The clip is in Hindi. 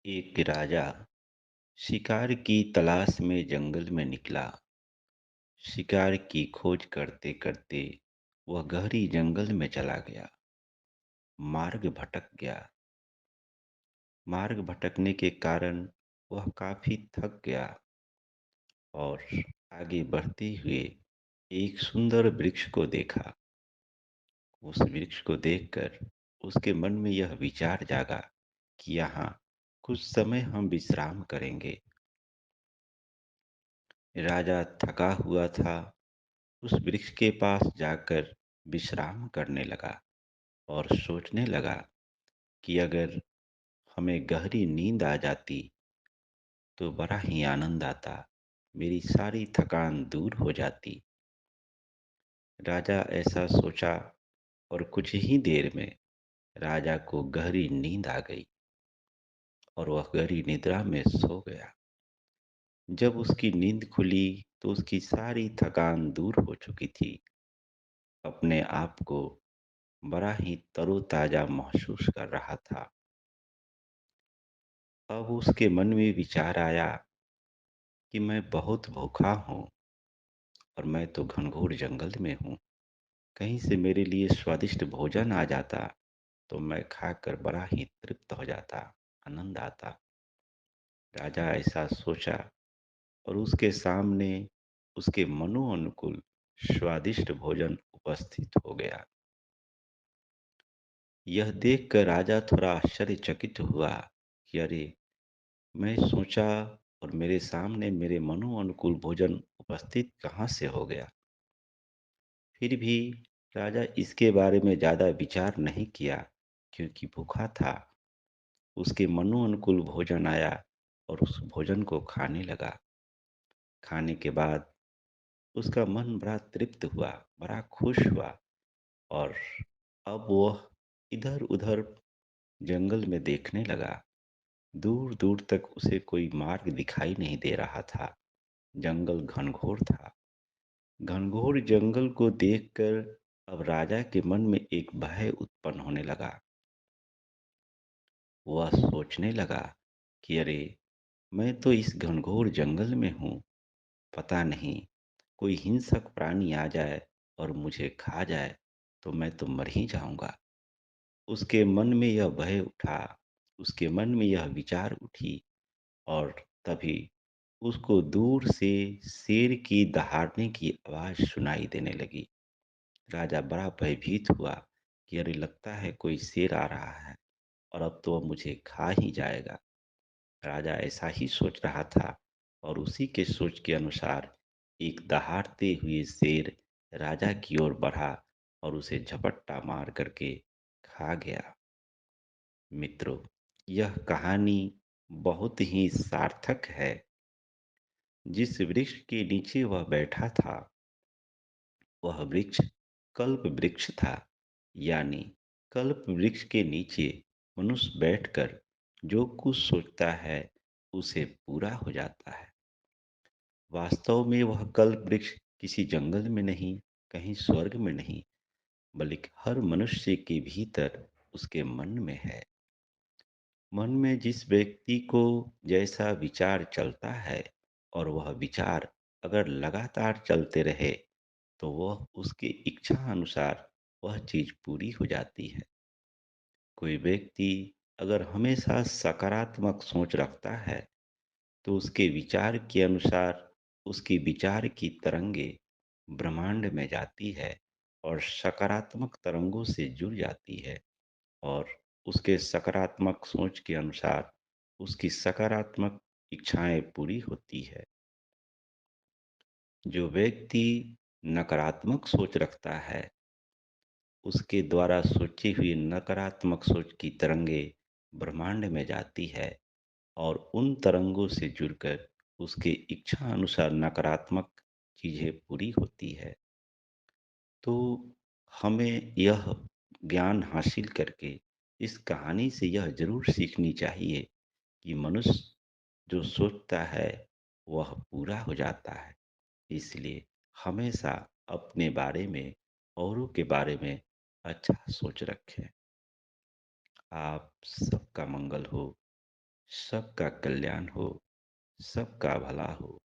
एक राजा शिकार की तलाश में जंगल में निकला। शिकार की खोज करते करते वह गहरी जंगल में चला गया। मार्ग भटक गया। मार्ग भटकने के कारण वह काफी थक गया और आगे बढ़ते हुए एक सुंदर वृक्ष को देखा। उस वृक्ष को देखकर उसके मन में यह विचार जागा कि यहाँ कुछ समय हम विश्राम करेंगे। राजा थका हुआ था। उस वृक्ष के पास जाकर विश्राम करने लगा और सोचने लगा कि अगर हमें गहरी नींद आ जाती तो बड़ा ही आनंद आता, मेरी सारी थकान दूर हो जाती। राजा ऐसा सोचा और कुछ ही देर में राजा को गहरी नींद आ गई और वह गहरी निद्रा में सो गया। जब उसकी नींद खुली तो उसकी सारी थकान दूर हो चुकी थी। अपने आप को बड़ा ही तरोताजा महसूस कर रहा था। अब उसके मन में विचार आया कि मैं बहुत भूखा हूँ और मैं तो घनघोर जंगल में हूँ। कहीं से मेरे लिए स्वादिष्ट भोजन आ जाता तो मैं खाकर बड़ा ही तृप्त हो जाता, आनंद आता। राजा ऐसा सोचा और उसके सामने उसके मनोअनुकूल स्वादिष्ट भोजन उपस्थित हो गया। यह देखकर राजा थोड़ा आश्चर्यचकित हुआ कि अरे, मैं सोचा और मेरे सामने मेरे मनोअनुकूल भोजन उपस्थित कहाँ से हो गया। फिर भी राजा इसके बारे में ज्यादा विचार नहीं किया क्योंकि भूखा था। उसके मनोअनुकूल भोजन आया और उस भोजन को खाने लगा। खाने के बाद उसका मन बड़ा तृप्त हुआ, बड़ा खुश हुआ और अब वह इधर उधर जंगल में देखने लगा। दूर दूर तक उसे कोई मार्ग दिखाई नहीं दे रहा था। जंगल घनघोर था। घनघोर जंगल को देखकर अब राजा के मन में एक भय उत्पन्न होने लगा। वह सोचने लगा कि अरे, मैं तो इस घनघोर जंगल में हूँ। पता नहीं कोई हिंसक प्राणी आ जाए और मुझे खा जाए तो मैं तो मर ही जाऊंगा। उसके मन में यह भय उठा। उसके मन में यह विचार उठी और तभी उसको दूर से शेर की दहाड़ने की आवाज सुनाई देने लगी। राजा बड़ा भयभीत हुआ कि अरे, लगता है कोई शेर आ रहा है और अब तो वह मुझे खा ही जाएगा। राजा ऐसा ही सोच रहा था और उसी के सोच के अनुसार एक दहाड़ते हुए शेर राजा की ओर बढ़ा और उसे झपट्टा मार करके खा गया। मित्रों, यह कहानी बहुत ही सार्थक है। जिस वृक्ष के नीचे वह बैठा था वह वृक्ष कल्प वृक्ष था। यानी कल्प वृक्ष के नीचे मनुष्य बैठकर जो कुछ सोचता है उसे पूरा हो जाता है। वास्तव में वह कल्प वृक्ष किसी जंगल में नहीं, कहीं स्वर्ग में नहीं, बल्कि हर मनुष्य के भीतर उसके मन में है। मन में जिस व्यक्ति को जैसा विचार चलता है और वह विचार अगर लगातार चलते रहे तो वह उसकी इच्छा अनुसार वह चीज पूरी हो जाती है। कोई व्यक्ति अगर हमेशा सकारात्मक सोच रखता है तो उसके विचार के अनुसार उसकी विचार की तरंगे ब्रह्मांड में जाती है और सकारात्मक तरंगों से जुड़ जाती है और उसके सकारात्मक सोच के अनुसार उसकी सकारात्मक इच्छाएं पूरी होती है। जो व्यक्ति नकारात्मक सोच रखता है उसके द्वारा सोची हुई नकारात्मक सोच की तरंगे ब्रह्मांड में जाती है और उन तरंगों से जुड़कर उसके इच्छा अनुसार नकारात्मक चीजें पूरी होती है। तो हमें यह ज्ञान हासिल करके इस कहानी से यह जरूर सीखनी चाहिए कि मनुष्य जो सोचता है वह पूरा हो जाता है। इसलिए हमेशा अपने बारे में, औरों के बारे में अच्छा सोच रखें। आप सबका मंगल हो। सबका कल्याण हो, सबका भला हो।